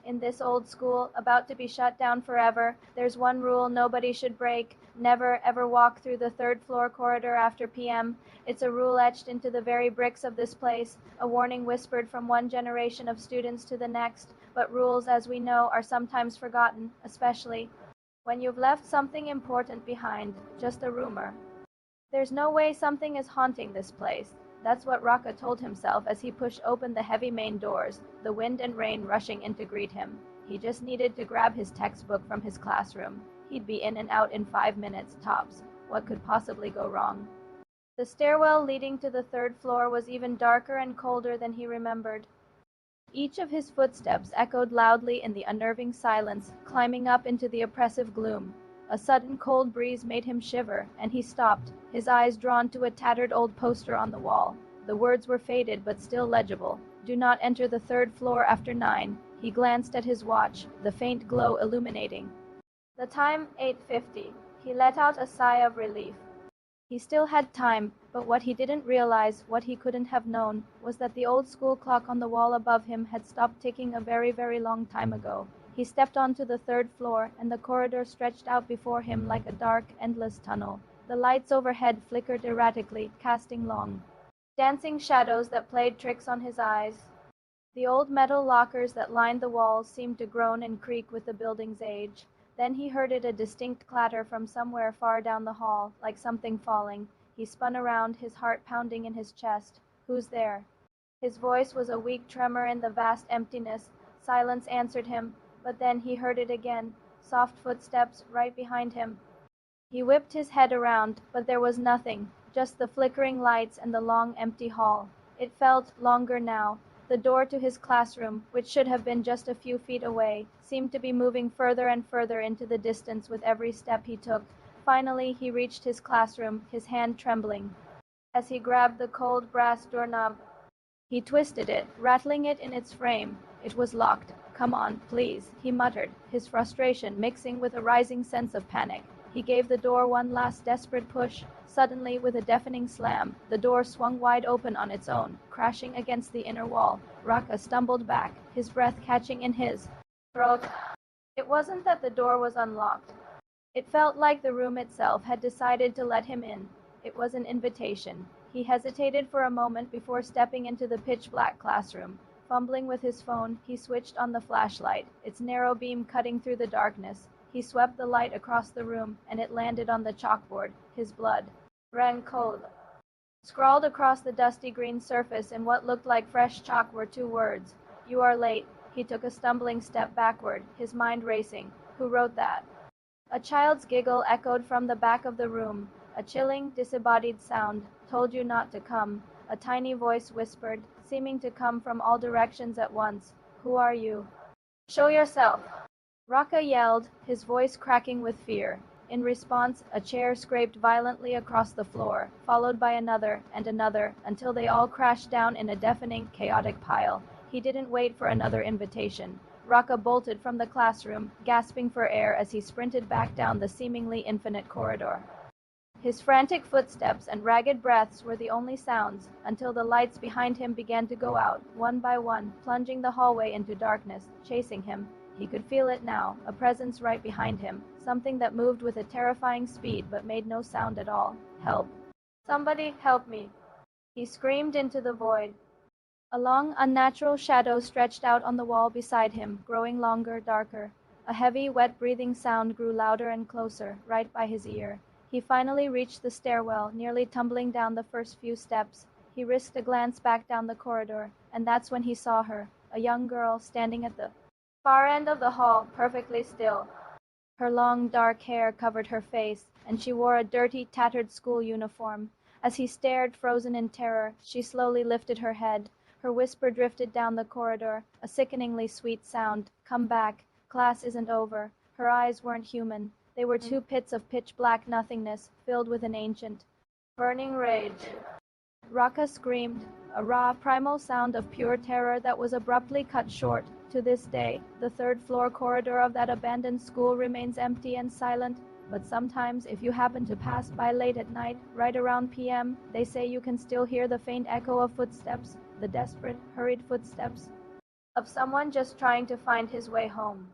In this old school, about to be shut down forever, there's one rule nobody should break: never ever walk through the third floor corridor after p.m. It's a rule etched into the very bricks of this place, a warning whispered from one generation of students to the next. But rules, as we know, are sometimes forgotten, especially when you've left something important behind, just a rumor. There's no way something is haunting this place. That's what Raka told himself as he pushed open the heavy main doors, the wind and rain rushing in to greet him. He just needed to grab his textbook from his classroom. He'd be in and out in 5 minutes, tops. What could possibly go wrong? The stairwell leading to the third floor was even darker and colder than he remembered. Each of his footsteps echoed loudly in the unnerving silence, climbing up into the oppressive gloom. A sudden cold breeze made him shiver, and he stopped, his eyes drawn to a tattered old poster on the wall. The words were faded but still legible. "Do not enter the third floor after 9. He glanced at his watch, the faint glow illuminating the time, 8:50. He let out a sigh of relief. He still had time, but what he didn't realize, what he couldn't have known, was that the old school clock on the wall above him had stopped ticking a very, very long time ago. He stepped onto the third floor, and the corridor stretched out before him like a dark, endless tunnel. The lights overhead flickered erratically, casting long, dancing shadows that played tricks on his eyes. The old metal lockers that lined the walls seemed to groan and creak with the building's age. Then he heard a distinct clatter from somewhere far down the hall, like something falling. He spun around, his heart pounding in his chest. "Who's there?" His voice was a weak tremor in the vast emptiness. Silence answered him, but then he heard it again, soft footsteps right behind him. He whipped his head around, but there was nothing, just the flickering lights and the long empty hall. It felt longer now. The door to his classroom, which should have been just a few feet away, seemed to be moving further and further into the distance with every step he took. Finally, he reached his classroom, his hand trembling. As he grabbed the cold brass doorknob, he twisted it, rattling it in its frame. It was locked. "Come on, please," he muttered, his frustration mixing with a rising sense of panic. He gave the door one last desperate push. Suddenly, with a deafening slam, the door swung wide open on its own, crashing against the inner wall. Raka stumbled back, his breath catching in his throat. It wasn't that the door was unlocked. It felt like the room itself had decided to let him in. It was an invitation. He hesitated for a moment before stepping into the pitch-black classroom. Fumbling with his phone, he switched on the flashlight, its narrow beam cutting through the darkness. He swept the light across the room, and it landed on the chalkboard. His blood ran cold. Scrawled across the dusty green surface in what looked like fresh chalk were 2 words: "You are late." He took a stumbling step backward, his mind racing. Who wrote that? A child's giggle echoed from the back of the room. A chilling, disembodied sound. "Told you not to come." A tiny voice whispered, seeming to come from all directions at once. "Who are you? Show yourself." Raka yelled, his voice cracking with fear. In response, a chair scraped violently across the floor, followed by another and another, until they all crashed down in a deafening, chaotic pile. He didn't wait for another invitation. Raka bolted from the classroom, gasping for air as he sprinted back down the seemingly infinite corridor. His frantic footsteps and ragged breaths were the only sounds, until the lights behind him began to go out, one by one, plunging the hallway into darkness, chasing him. He could feel it now, a presence right behind him, something that moved with a terrifying speed but made no sound at all. "Help! Somebody help me!" He screamed into the void. A long, unnatural shadow stretched out on the wall beside him, growing longer, darker. A heavy, wet-breathing sound grew louder and closer, right by his ear. He finally reached the stairwell, nearly tumbling down the first few steps. He risked a glance back down the corridor, and that's when he saw her, a young girl standing at the far end of the hall, perfectly still. Her long, dark hair covered her face, and she wore a dirty, tattered school uniform. As he stared, frozen in terror, she slowly lifted her head. Her whisper drifted down the corridor, a sickeningly sweet sound. "Come back. Class isn't over." Her eyes weren't human. They were 2 pits of pitch-black nothingness, filled with an ancient, burning rage. Raka screamed, a raw, primal sound of pure terror that was abruptly cut short. To this day, the third-floor corridor of that abandoned school remains empty and silent, but sometimes, if you happen to pass by late at night, right around p.m., they say you can still hear the faint echo of footsteps, the desperate, hurried footsteps of someone just trying to find his way home.